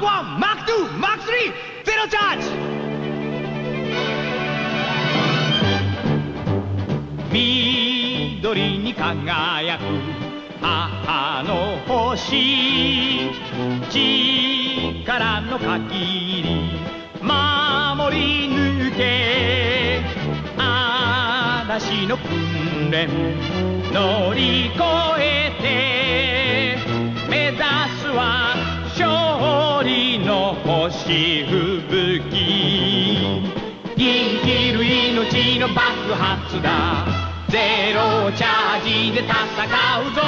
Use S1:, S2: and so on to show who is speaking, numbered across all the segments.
S1: ク1、マーク2、マーク3、ゼロチャージ。緑に輝く母の星、力の限り守り抜け、嵐の訓練乗り越えて、目指すは勝利の星吹雪。生きる命の爆発だ、ゼロチャージで戦うぞ。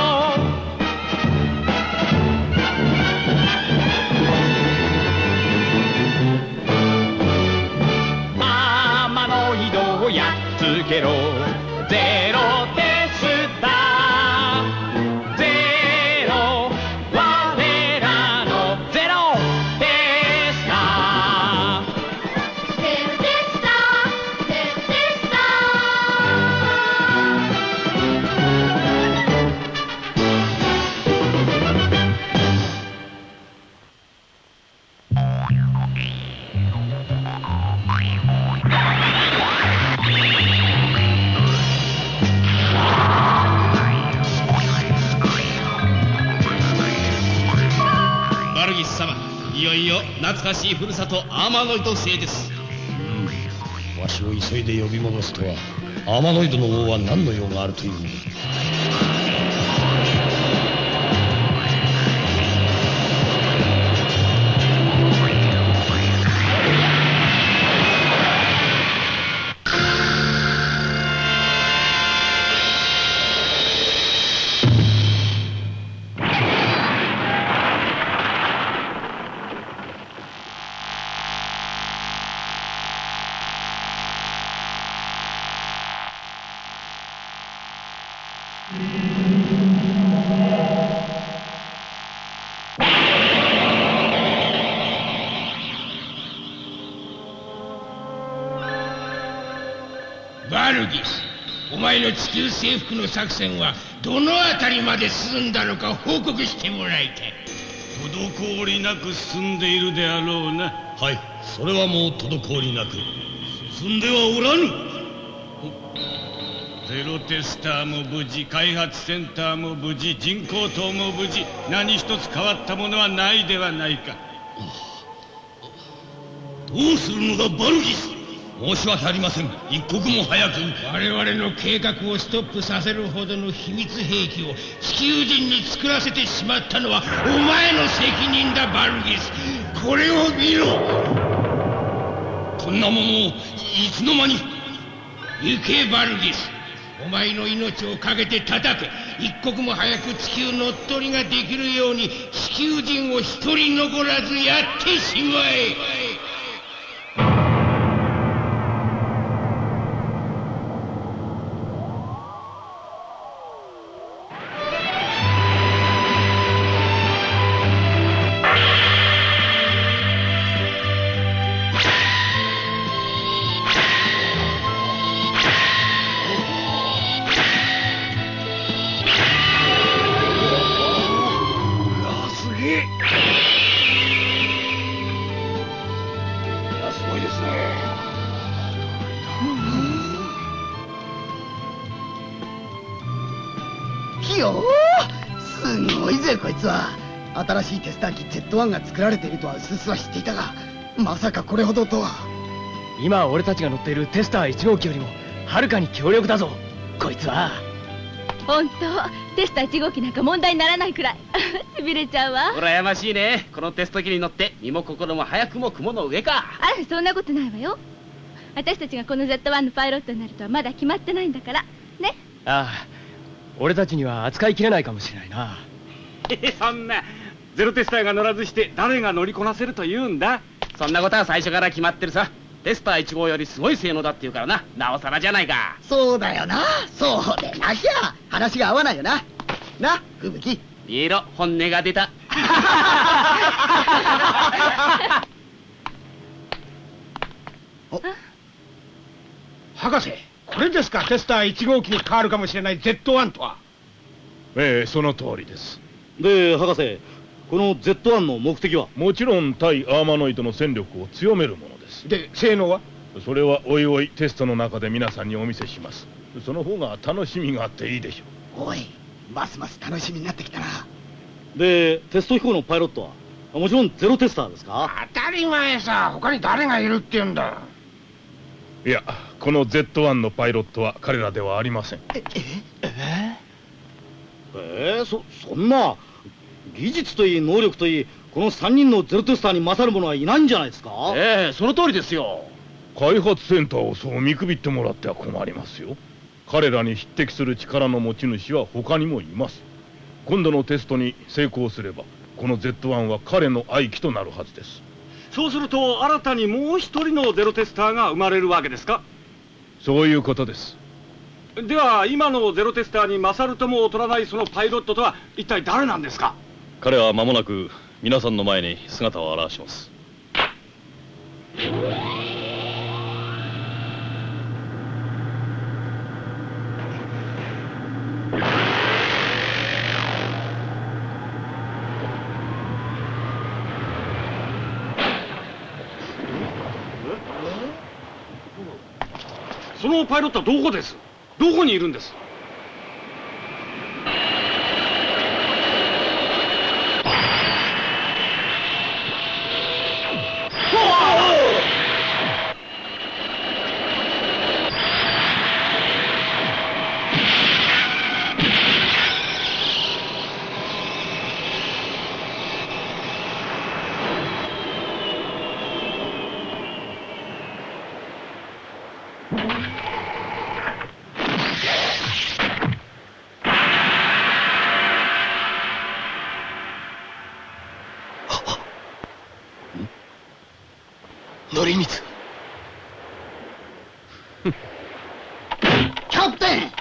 S1: 天の井戸をやっつけろ、ゼロテスター、ゼロ我らのゼロテスター、ゼロテスター、ゼロテスタ
S2: バルギス様、いよいよ懐かしいふるさとアーマノイド星です。
S3: わしを急いで呼び戻すとは、アーマノイドの王は何の用があるというのだ。
S4: バルギス、お前の地球征服の作戦はどのあたりまで進んだのか報告してもらいたい。
S2: 滞りなく進んでいるであろうな。
S3: はい、それはもう滞りなく。
S2: 進んではおらぬ。ゼロテスターも無事、開発センターも無事、人工島も無事、何一つ変わったものはないではないか。
S3: どうするのだバルギス。申し訳ありません。一刻も早く
S4: 我々の計画をストップさせるほどの秘密兵器を地球人に作らせてしまったのはお前の責任だバルギス。これを見ろ。
S3: こんなものをいつの間に。
S4: 行けバルギス、お前の命を懸けて叩け。一刻も早く地球乗っ取りができるように地球人を一人残らずやってしまえ。
S5: すごいぜこいつは。新しいテスター機 Z1 が作られているとは薄々は知っていたが、まさかこれほどとは。
S6: 今俺たちが乗っているテスター1号機よりもはるかに強力だぞこいつは。
S7: 本当、テスター1号機なんか問題にならないくらいしびれちゃうわ。
S8: 羨ましいね。このテスト機に乗って身も心も早くも雲の上か。
S7: あら、そんなことないわよ。私たちがこの Z1 のパイロットになるとはまだ決まってないんだからね。
S6: ああ、俺たちには扱いきれないかもしれないな。
S8: そんなゼロテスターが乗らずして誰が乗りこなせると言うんだ。そんなことは最初から決まってるさ。テスター1号よりすごい性能だって言うからな。なおさらじゃないか。
S5: そうだよな。そうでなきゃ話が合わないよな。な、吹雪。
S8: 見ろ、本音が出た。
S4: 博士、これですかテスター1号機に変わるかもしれない Z1 とは。
S9: ええ、その通りです。
S3: で博士、
S9: この Z1 の目的は？
S10: もちろん対アーマノイドの戦力を強めるものです。
S6: で、性能は？
S10: それはおいおいテストの中で皆さんにお見せします。その方が楽しみがあっていいでしょう。
S5: おい、ますます楽しみになってきたな。
S9: で、テスト飛行のパイロットはもちろんゼロテスターですか？
S4: 当たり前さ。他に誰がいるって言うんだ。
S10: いや、この Z1 のパイロットは彼らではありません。
S9: そんな技術といい能力といい、この3人のゼロテスターに勝る者はいないんじゃないですか？
S8: その通りですよ。
S10: 開発センターをそう見くびってもらっては困りますよ。彼らに匹敵する力の持ち主は他にもいます。今度のテストに成功すればこの Z1 は彼の愛機となるはずです。
S8: そうすると新たにもう一人のゼロテスターが生まれるわけですか？
S10: そういうことです。
S8: では今のゼロテスターに勝るとも劣らないそのパイロットとは一体誰なんですか？
S11: 彼は間もなく皆さんの前に姿を現します。
S8: そのパイロットはどこです？どこにいるんです？
S6: 則光。
S5: キャプテン、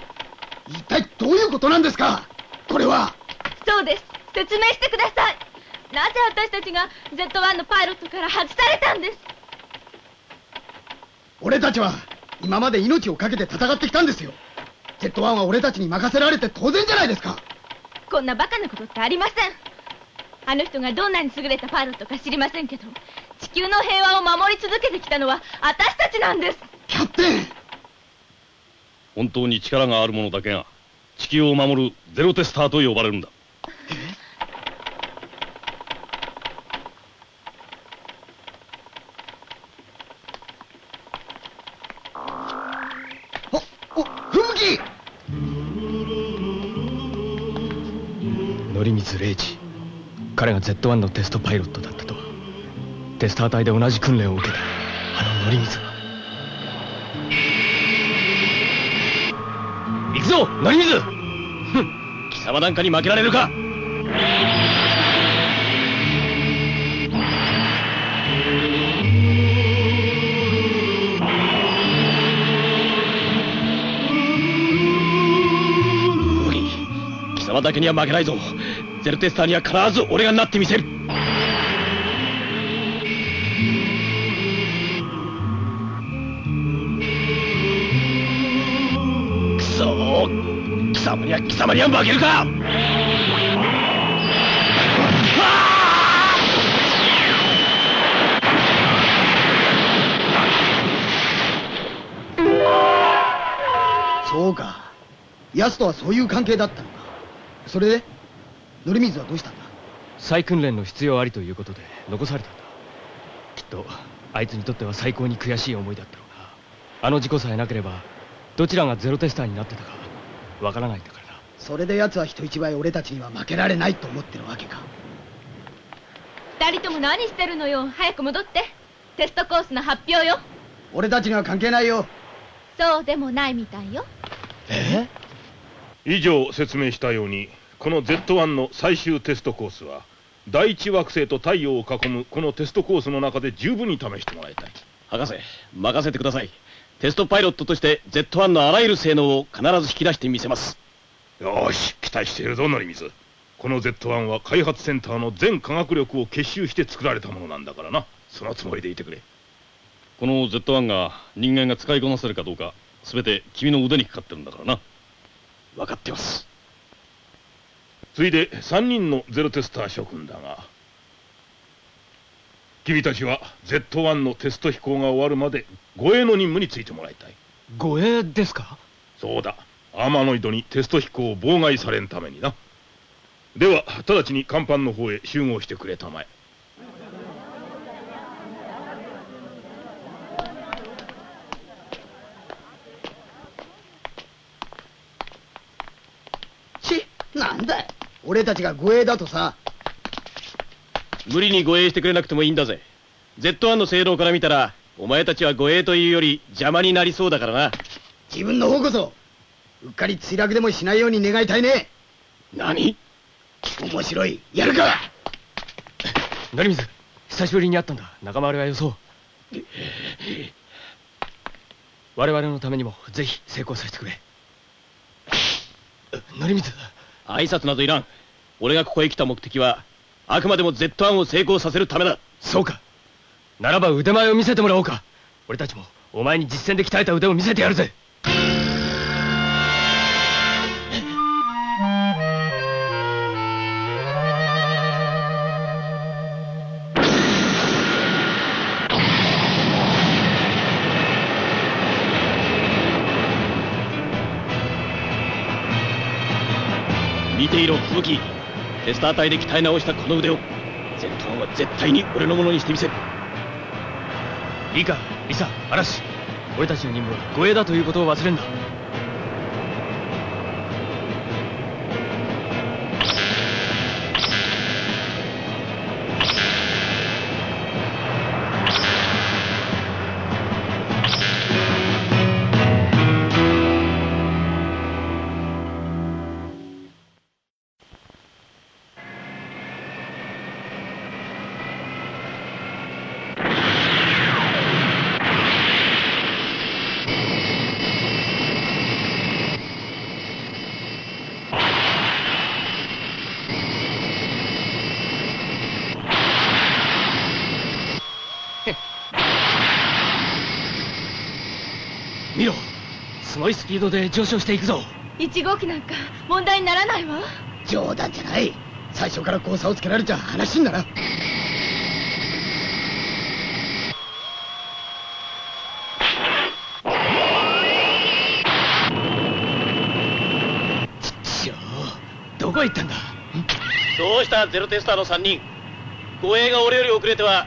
S5: 一体どういうことなんですかこれは？
S7: そうです。説明してください。なぜ私たちが Z1 のパイロットから外されたんです？
S5: 俺たちは今まで命を懸けて戦ってきたんですよ。 Z1 は俺たちに任せられて当然じゃないですか。
S7: こんなバカなことってありません。あの人がどんなに優れたパイロットか知りませんけど、地球の平和を守り続けてきたのは私たちなんです。
S5: キャプテン、
S11: 本当に力がある者だけが地球を守るゼロテスターと呼ばれるんだ。
S5: 吹雪！
S6: 則光礼二、彼が Z1 のテストパイロットだったとは。テスター隊で同じ訓練を受けたあの則光が。行くぞ則光！
S11: 貴様なんかに負けられるか！貴様だけには負けないぞ。ゼロテスターには必ず俺がなってみせる。くそー、貴様には負けるか！
S5: そうか、奴とはそういう関係だったのか。それで則光はどうしたんだ？
S6: 再訓練の必要ありということで残されたんだ。きっとあいつにとっては最高に悔しい思いだったろうな。あの事故さえなければどちらがゼロテスターになってたかわからないんだからな。
S5: それで奴は人一倍俺たちには負けられないと思ってるわけか。
S7: 二人とも何してるのよ。早く戻って。テストコースの発表よ。
S5: 俺たちには関係ないよ。
S7: そうでもないみたいよ。
S10: 以上説明したように、この Z1 の最終テストコースは第一惑星と太陽を囲むこのテストコースの中で十分に試してもらいたい。
S11: 博士、任せてください。テストパイロットとして Z1 のあらゆる性能を必ず引き出してみせます。
S10: よし、期待しているぞ則光。この Z1 は開発センターの全科学力を結集して作られたものなんだからな。そのつもりでいてくれ。
S11: この Z1 が人間が使いこなせるかどうか全て君の腕にかかってるんだからな。分かってます。
S10: ついで3人のゼロテスター諸君だが、君たちは Z1 のテスト飛行が終わるまで護衛の任務についてもらいたい。
S6: 護衛ですか？
S10: そうだ、アーマノイドにテスト飛行を妨害されんためにな。では直ちに甲板の方へ集合してくれたまえ。
S5: なんだい、俺たちが護衛だとさ。
S11: 無理に護衛してくれなくてもいいんだぜ。 Z1 の性能から見たらお前たちは護衛というより邪魔になりそうだからな。
S5: 自分の方こそうっかり墜落でもしないように願いたいね。
S11: 何？
S5: 面白い、やるか。
S6: 成水、久しぶりに会ったんだ。仲間割れはよそう。我々のためにもぜひ成功させてくれ。成水、
S11: 挨拶などいらん。俺がここへ来た目的はあくまでも Z1 を成功させるためだ。
S6: そうか。ならば腕前を見せてもらおうか。俺たちもお前に実戦で鍛えた腕を見せてやるぜ。
S11: 見ていろ、吹雪。テスター隊で鍛え直したこの腕を Z1 は絶対に俺のものにしてみせる。
S6: リカ、リサ、嵐、俺たちの任務は護衛だということを忘れんな。見ろ、すごいスピードで上昇していくぞ。
S7: 1号機なんか問題にならないわ。
S5: 冗談じゃない。最初から交差をつけられちゃ話にならん。
S6: どこへ行ったんだ。
S11: どうしたゼロテスターの3人。護衛が俺より遅れては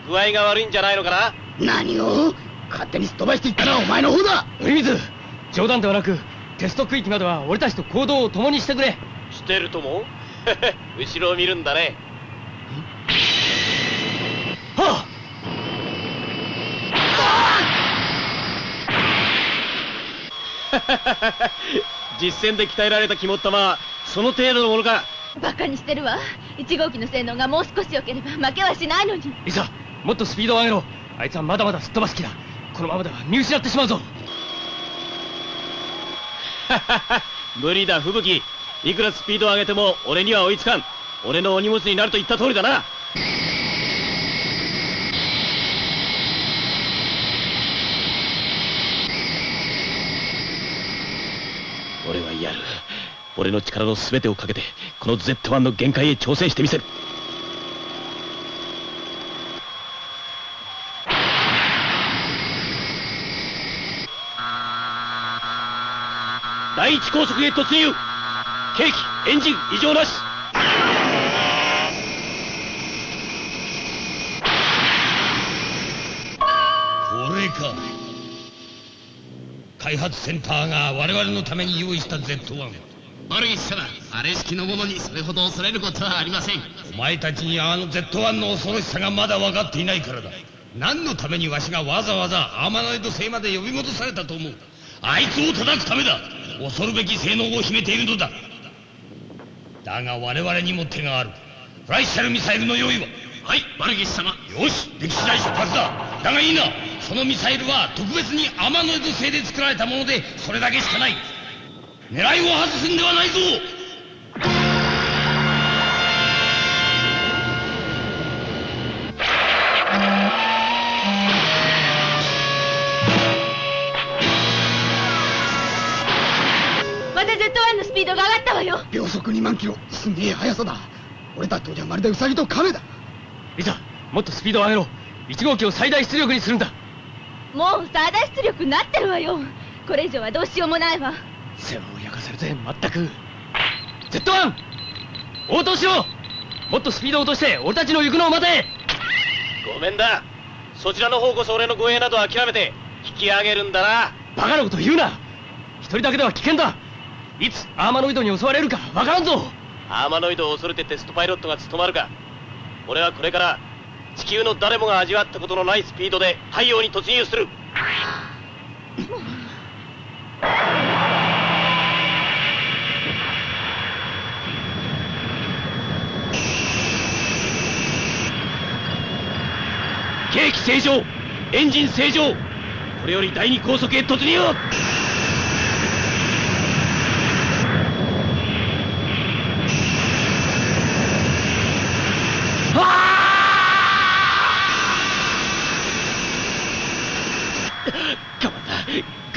S11: 具合が悪いんじゃないのかな。
S5: 何を勝手にすっ飛ばしていったのはお前の方だ。
S6: 海水、冗談ではなくテスト区域までは俺たちと行動を共にしてくれ。
S11: してるとも後ろを見るんだね。
S6: はっ、
S11: 実戦で鍛えられた肝っ玉はその程度のものか。
S7: バカにしてるわ。1号機の性能がもう少し良ければ負けはしないのに。
S6: リサ、もっとスピードを上げろ。あいつはまだまだすっ飛ばす気だ。このままでは見失ってしまうぞ。
S11: 無理だ、吹雪。いくらスピードを上げても俺には追いつかん。俺のお荷物になると言った通りだな。俺はやる。俺の力の全てをかけてこの Z1 の限界へ挑戦してみせる。第一高速へ突入。計器エンジン異常なし。
S3: これか。開発センターが我々のために用意した Z1。
S4: 悪い様、あれ式のものにそれほど恐れることはありません。
S3: お前たちにあの Z1 の恐ろしさがまだ分かっていないからだ。何のためにわしがわざわざアーマノイド星まで呼び戻されたと思う。あいつを叩くためだ。恐るべき性能を秘めているのだ。だが我々にも手がある。フライシャルミサイルの用意は。
S4: はい、バルギス様。
S3: よし、でき次第出発だ。だがいいな、そのミサイルは特別にアーマノイド星で作られたものでそれだけしかない。狙いを外すんではないぞ。
S7: また Z1 のスピードが上がったわよ。よ。
S5: 秒速2万キロ、すげえ速さだ。俺たちとじゃまるでウサギとカメだ。
S6: リサ、もっとスピードを上げろ。1号機を最大出力にするんだ。
S7: もう最大出力になってるわよ。これ以上はどうしようもないわ。
S6: 世話を焼かせるぜ、まったく。Z1 応答しろ。もっとスピードを落として俺たちの行くのを待て。
S11: ごめんだ。そちらの方こそ俺の護衛など諦めて引き上げるんだな。
S6: バカなこと言うな。一人だけでは危険だ。いつアーマノイドに襲われるかわからんぞ。
S11: アーマノイドを恐れてテストパイロットが務まるか。俺はこれから地球の誰もが味わったことのないスピードで太陽に突入する。計器正常、エンジン正常。これより第二高速へ突入。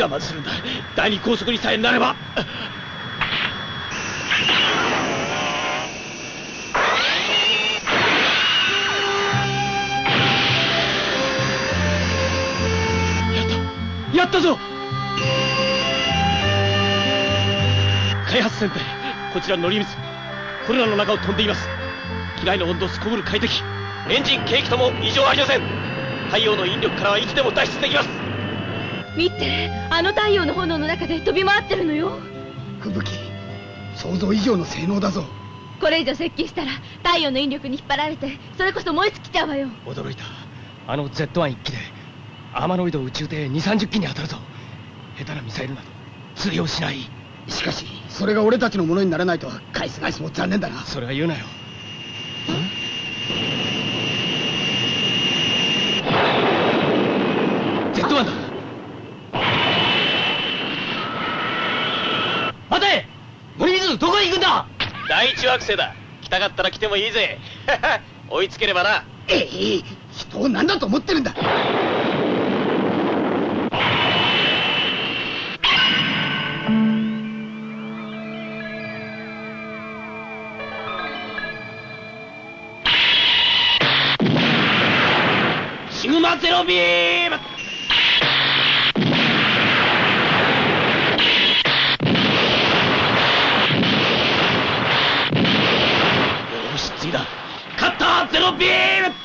S11: 我慢するんだ。第二高速にさえなれば。やったぞ。開発船隊、こちら乗り水。これらの中を飛んでいます。機内の温度すこぶる快適。エンジン計器とも異常ありません。太陽の引力からはいつでも脱出できます。
S7: 見て、あの太陽の炎の中で飛び回ってるのよ。
S5: 吹雪、想像以上の性能だぞ。
S7: これ以上接近したら太陽の引力に引っ張られて、それこそ燃え尽きちゃうわよ。
S6: 驚いた。あの Z1 一機でアーマノイド宇宙艇2、30機に当たるぞ。下手なミサイルなど通用しない。
S5: しかしそれが俺たちのものにならないとは返す返すも残念だな。
S6: それは言うなよ。Z1 だ。待て、森水、どこへ行くんだ。
S11: 第一惑星だ。来たかったら来てもいいぜ。追いつければな。
S5: 人を何だと思ってるんだ。
S11: シグマゼロビーム。よし、次だ。カッターゼロビーム。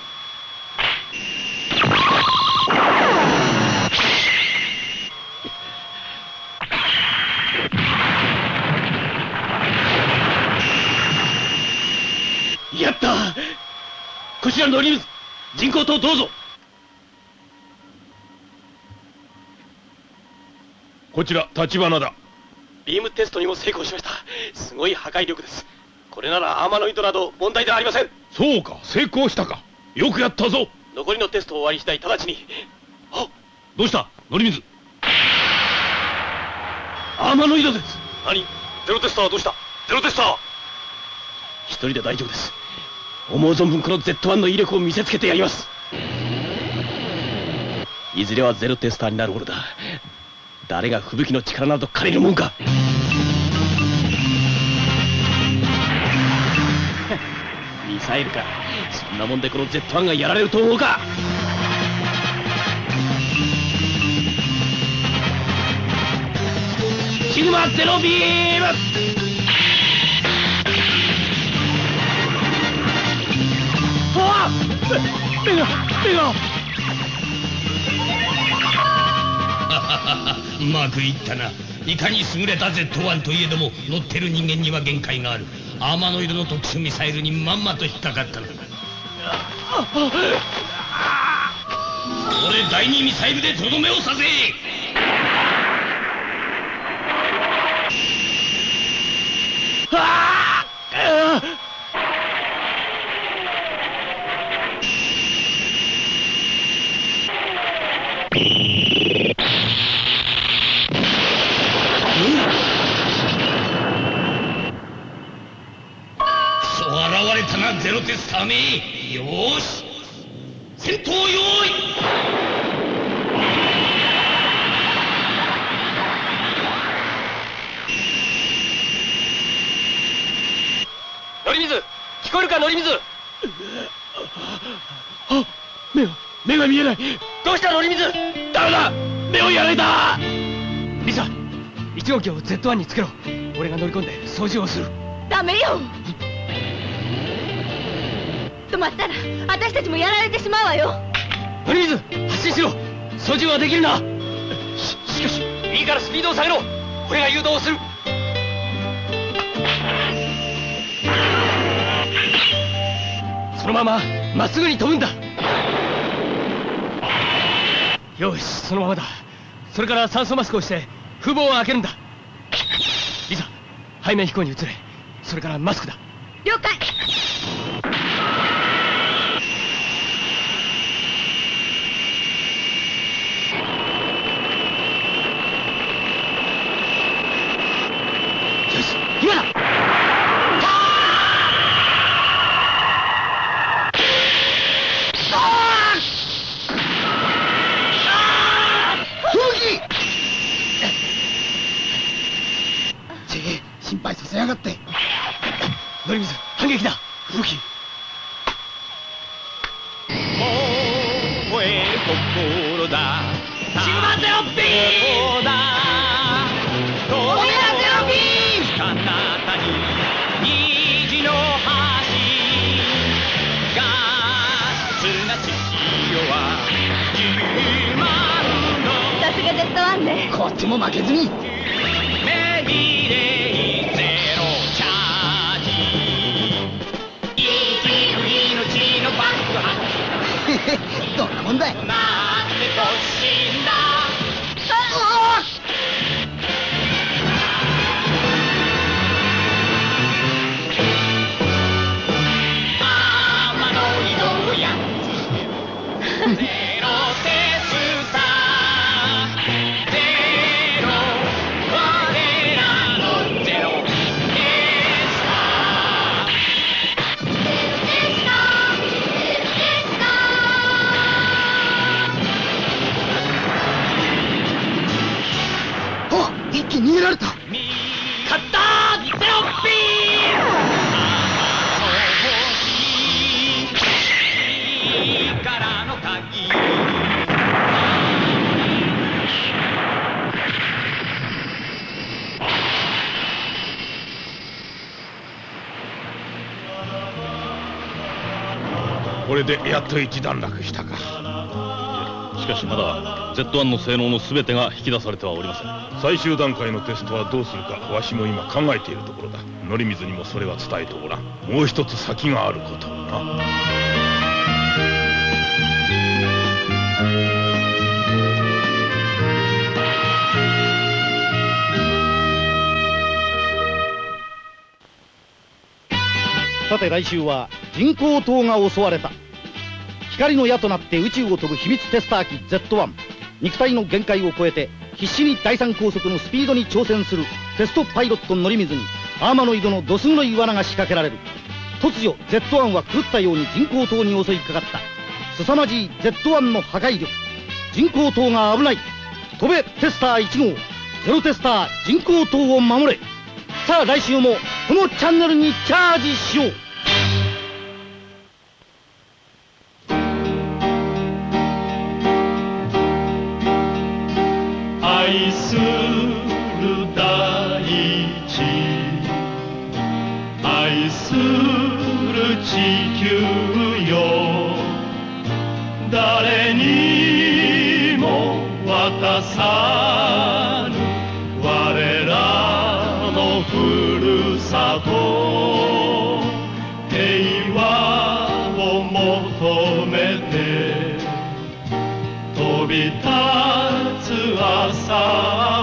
S11: やった。こちら乗り水、人工島どうぞ。
S10: こちら立花だ。
S11: ビームテストにも成功しました。すごい破壊力です。これならアーマノイドなど問題ではありません。
S10: そうか、成功したか。よくやったぞ。
S11: 残りのテストを終わり次第直ちに。あ、
S10: どうした乗り水。
S11: アーマノイドです。何、ゼロテスターはどうした。ゼロテスター一人で大丈夫です。思う存分この Z1 の威力を見せつけてやります。いずれはゼロテスターになるものだ。誰が吹雪の力など借りるもんか。ミサイルか。そんなもんでこの Z1 がやられると思うか。シグマゼロビーム。あっ、目が
S3: うまくいったな。いかに優れた Z1 といえども乗ってる人間には限界がある。アーマノイドの特殊ミサイルにまんまと引っかかったのだ。俺第2ミサイルでとどめをさせ。現れたなゼロテスターめ。よーし、戦闘用意。
S6: 乗水、聞こえるか乗水。
S11: あ、目が見えない。
S6: どうした乗水。
S11: ダメだ、目をやられた。
S6: リサ、1号機を Z1 につけろ。俺が乗り込んで操縦をする。
S7: ダメよ。止まったら私たちもやられてしまうわよ。
S6: 乗水、発進しろ。操縦はできるな。しかしいいからスピードを下げろ。俺が誘導をする。そのまままっすぐに飛ぶんだ。よし、そのままだ。それから酸素マスクをして風防を開けるんだ。リサ、背面飛行に移れ。それからマスクだ。
S7: 了解。
S6: よし、今だ。
S5: 心配させやがって。
S6: 乗水、反撃だ。吹雪。
S1: 燃える心だ。
S11: シグマゼロピー。
S1: オメガゼロピー。彼方に虹の橋がつなし潮は10万の。
S7: さすが Z1 ね。
S5: こっちも負けずに。
S1: メビレイゼロチャージ。生きる命の爆発。
S5: どんなもんだい。
S1: なんて突進だ。天の井戸やゼロテスター。ゼロ我らのゼロテスタ
S5: ー。あ、一気に逃げられた。
S11: 勝ったー、ゼロピ
S1: ー。からの鍵。
S10: これでやっと一段落したか。
S12: しかしまだ Z1 の性能の全てが引き出されてはおりません。
S10: 最終段階のテストはどうするかわしも今考えているところだ。乗水にもそれは伝えておらん。もう一つ先があることをな。
S9: さて来週は人工島が襲われた。光の矢となって宇宙を飛ぶ秘密テスター機 Z1。 肉体の限界を超えて必死に第三高速のスピードに挑戦するテストパイロット乗水に天の井戸のどす黒い罠が仕掛けられる。突如 Z1 は狂ったように人工島に襲いかかった。凄まじい Z1 の破壊力。人工島が危ない。飛べテスター1号。ゼロテスター人工島を守れ。さあ来週もこのチャンネルにチャージしよう。
S13: 愛する大地、愛する地球よ。誰にも渡さぬ我らのふるさと。平和を求めて飛び立つ朝